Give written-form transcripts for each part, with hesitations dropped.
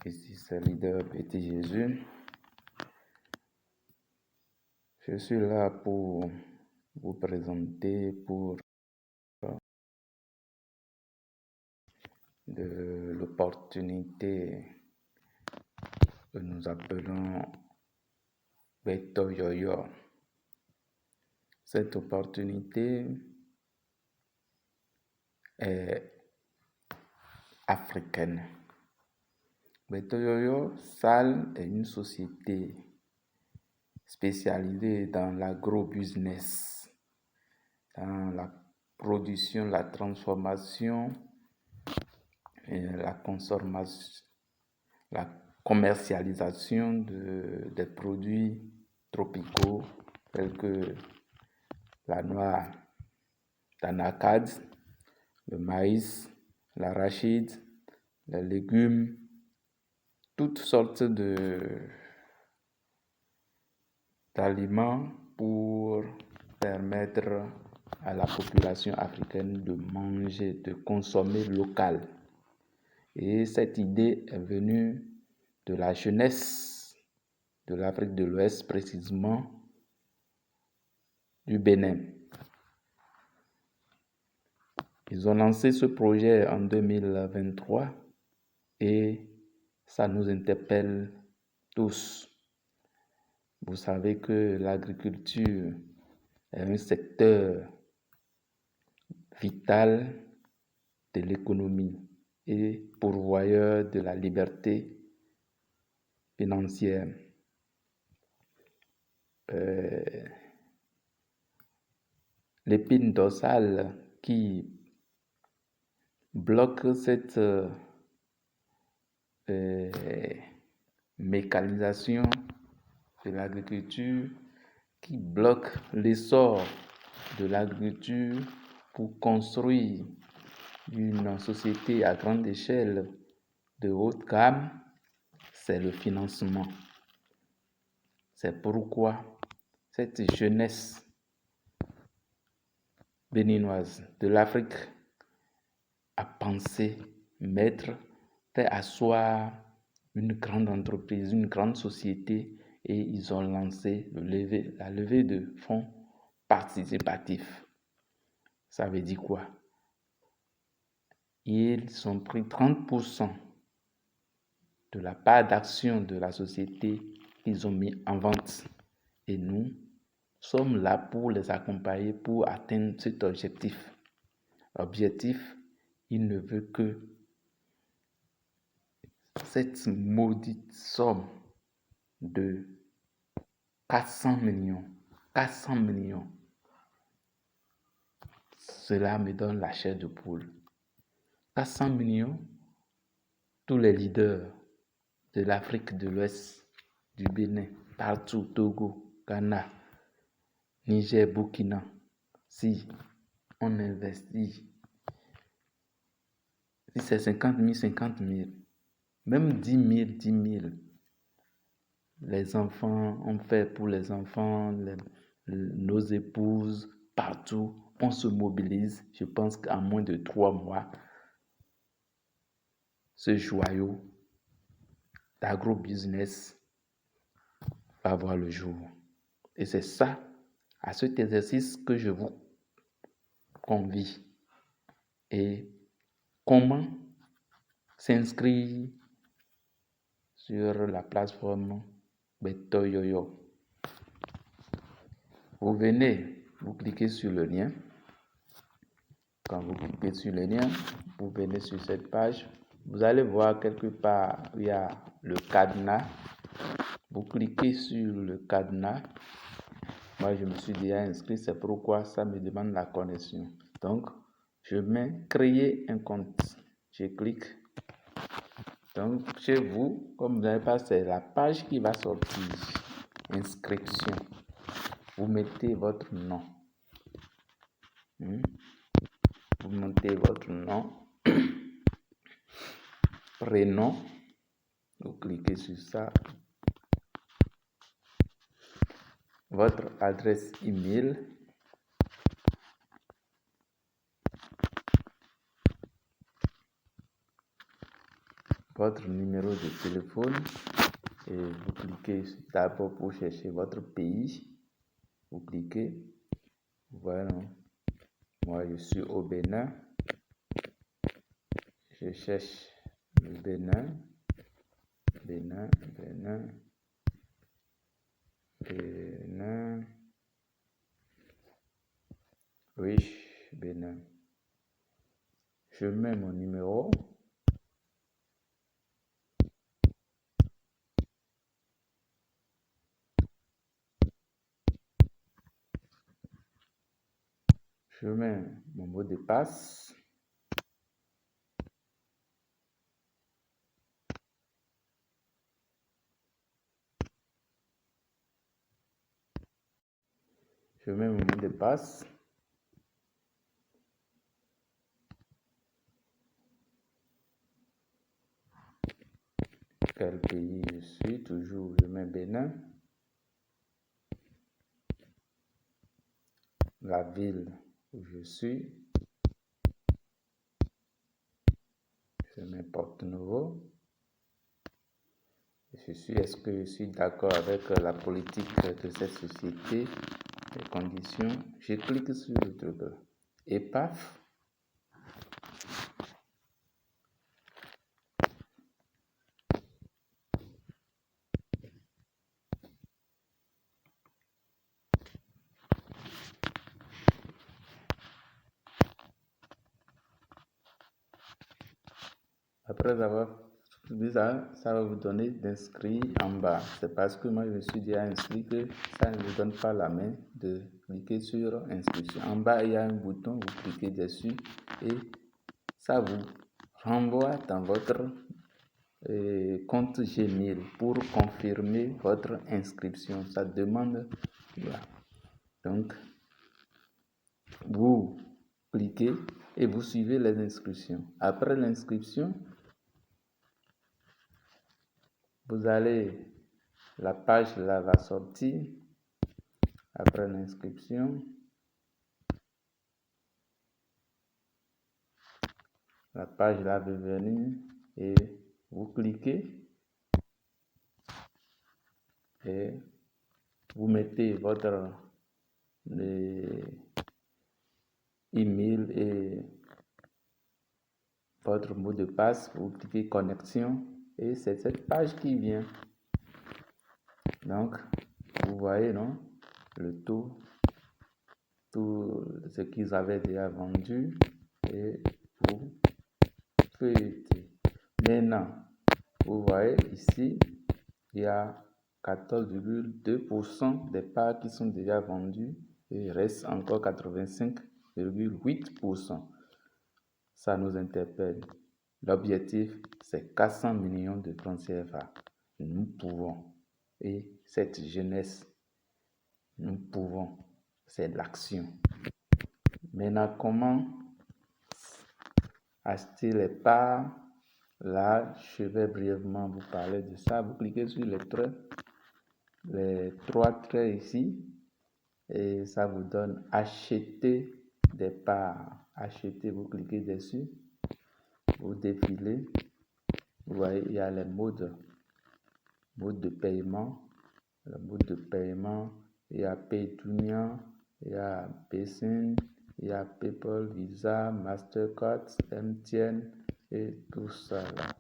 Ici c'est leader Petit Jésus. Je suis là pour vous présenter de l'opportunité que nous appelons Beto Yoyo. Cette opportunité est africaine. Beto Yoyo Sal est une société spécialisée dans l'agro-business, dans la production, la transformation et la consommation, la commercialisation des produits tropicaux tels que la noix d'anacarde, le maïs, l'arachide, les légumes, toutes sortes d'aliments pour permettre à la population africaine de manger, de consommer local. Et cette idée est venue de la jeunesse de l'Afrique de l'Ouest, précisément du Bénin. Ils ont lancé ce projet en 2023 et ça nous interpelle tous. Vous savez que l'agriculture est un secteur vital de l'économie et pourvoyeur de la liberté financière. L'épine dorsale qui bloque cette mécanisation de l'agriculture, qui bloque l'essor de l'agriculture pour construire une société à grande échelle de haute gamme, c'est le financement. C'est pourquoi cette jeunesse béninoise de l'Afrique a pensé faire asseoir une grande entreprise, une grande société, et ils ont lancé la levée de fonds participatifs. Ça veut dire quoi? Ils ont pris 30% de la part d'action de la société qu'ils ont mis en vente. Et nous sommes là pour les accompagner pour atteindre cet objectif. Objectif, il ne veut que cette maudite somme de 400 millions, cela me donne la chair de poule. 400 millions, tous les leaders de l'Afrique de l'Ouest, du Bénin, partout, Togo, Ghana, Niger, Burkina, si on investit, si c'est 50 000, même 10 000, les enfants, on fait pour les enfants, nos épouses, partout, on se mobilise. Je pense qu'en moins de 3 mois, ce joyau d'agro-business va voir le jour. Et c'est ça, à cet exercice que je vous convie. Et comment s'inscrire sur la plateforme Beto Yoyo? Vous venez, vous cliquez sur le lien. Quand vous cliquez sur le lien, vous venez sur cette page. Vous allez voir quelque part, il y a le cadenas. Vous cliquez sur le cadenas. Moi, je me suis déjà inscrit, c'est pourquoi ça me demande la connexion. Donc, je mets créer un compte. Je clique. Donc, chez vous, comme vous n'avez pas, c'est la page qui va sortir. Inscription. Vous mettez votre nom. Vous mettez votre nom, prénom. Vous cliquez sur ça. Votre adresse email. votre numéro de téléphone et vous cliquez d'abord pour chercher votre pays. Vous cliquez, voilà, moi je suis au Bénin, je cherche le Bénin, Bénin, oui, Bénin. Je mets mon numéro. Je mets mon mot de passe. Je mets mon mot de passe. Quel pays je suis? Toujours, je mets Bénin. La ville où je suis. Je mets Porto-Novo. Est-ce que je suis d'accord avec la politique de cette société, les conditions? Je clique sur le truc là. Et paf, après avoir dit ça, ça va vous donner d'inscrire en bas. C'est parce que moi je me suis déjà inscrit que ça ne vous donne pas la main de cliquer sur inscription. En bas, il y a un bouton, vous cliquez dessus et ça vous renvoie dans votre compte Gmail pour confirmer votre inscription. Ça demande, voilà. Donc, vous cliquez et vous suivez les instructions. Après l'inscription, vous allez, la page là va sortir. Après l'inscription, la page là va venir et vous cliquez et vous mettez votre email et votre mot de passe, vous cliquez connexion et c'est cette page qui vient. Donc, vous voyez, non, le tout ce qu'ils avaient déjà vendu et vous faites. Maintenant, vous voyez ici, il y a 14,2% des parts qui sont déjà vendues et il reste encore 85,8%. Ça nous interpelle. L'objectif, c'est 400 millions de francs CFA. Nous pouvons. Et cette jeunesse, nous pouvons. C'est l'action. Maintenant, comment acheter les parts? Là, je vais brièvement vous parler de ça. Vous cliquez sur les trois traits ici et ça vous donne acheter des parts. Acheter, vous cliquez dessus, vous défilez. Vous voyez, il y a les modes de paiement. Le mode de paiement, il y a Paytonian, il y a PaySend, il y a PayPal, Visa, Mastercard, MTN et tout ça là.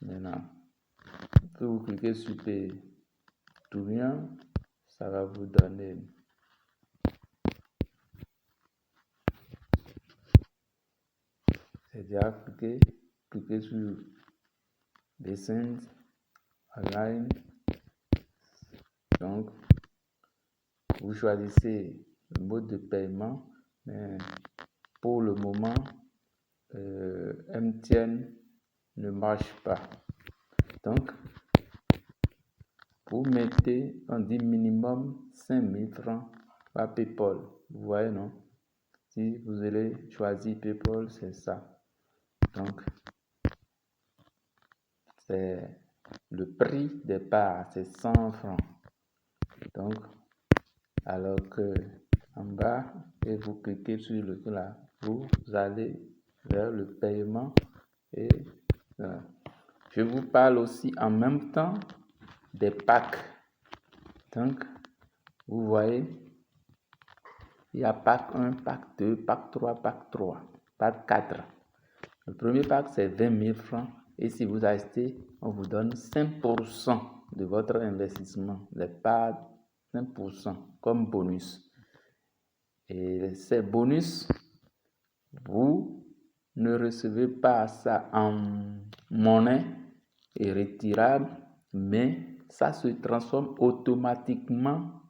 Maintenant, si vous cliquez sur Paytonian, ça va vous donner c'est déjà cliquez sur PaySend online. Donc, vous choisissez le mode de paiement, mais pour le moment, MTN ne marche pas. Donc, vous mettez, on dit minimum 5000 francs par PayPal. Vous voyez, non? Si vous allez choisir PayPal, c'est ça. Donc, c'est le prix des parts, c'est 100 francs. Donc, alors que en bas, et vous cliquez sur le truc là, vous allez vers le paiement et voilà. Je vous parle aussi en même temps des packs. Donc, vous voyez, il y a pack 1, pack 2, pack 3, pack 4. Le premier pack, c'est 20 000 francs. Et si vous achetez, on vous donne 5% de votre investissement. Les parts, 5% comme bonus. Et ces bonus, vous ne recevez pas ça en monnaie irrétirable, mais ça se transforme automatiquement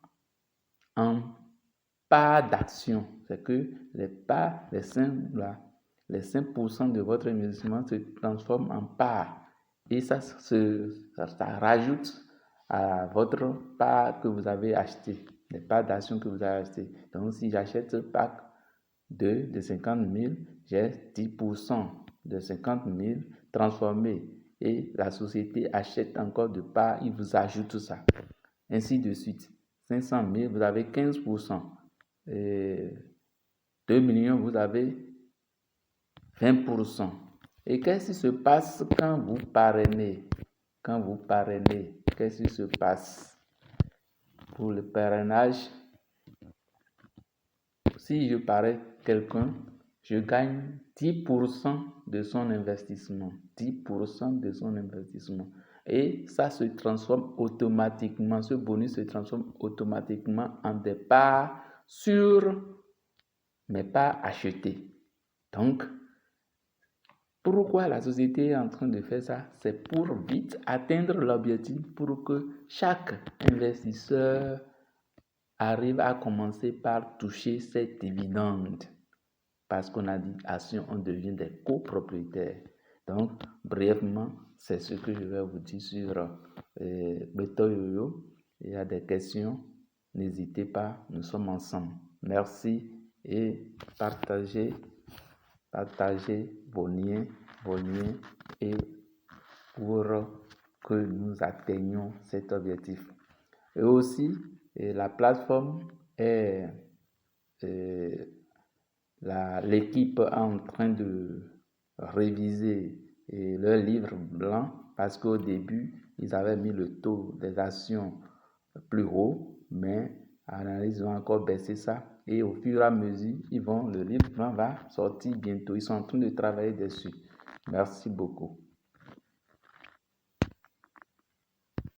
en parts d'action. C'est que les parts, les 5% de votre investissement se transforment en parts. Et ça rajoute à votre part que vous avez acheté, les parts d'action que vous avez acheté. Donc, si j'achète ce pack de 50 000, j'ai 10% de 50 000 transformés. Et la société achète encore de parts, il vous ajoute ça. Ainsi de suite. 500 000, vous avez 15%. Et 2 millions, vous avez 20%. Et qu'est-ce qui se passe quand vous parrainez? Qu'est-ce qui se passe? Pour le parrainage, si je parraine quelqu'un, je gagne 10% de son investissement. 10% de son investissement. Et ça se transforme automatiquement, ce bonus se transforme automatiquement en des parts sur mes parts achetées. Donc, pourquoi la société est en train de faire ça? C'est pour vite atteindre l'objectif, pour que chaque investisseur arrive à commencer par toucher ses dividendes. Parce qu'on a dit action, on devient des copropriétaires. Donc, brièvement, c'est ce que je vais vous dire sur Beto Yoyo. Il y a des questions, n'hésitez pas, nous sommes ensemble. Merci et partagez vos liens et pour que nous atteignions cet objectif. Et aussi, la plateforme est l'équipe est en train de réviser leur livre blanc parce qu'au début, ils avaient mis le taux des actions plus haut, mais ils ont encore baissé ça. Et au fur et à mesure, le livre blanc va sortir bientôt. Ils sont en train de travailler dessus. Merci beaucoup.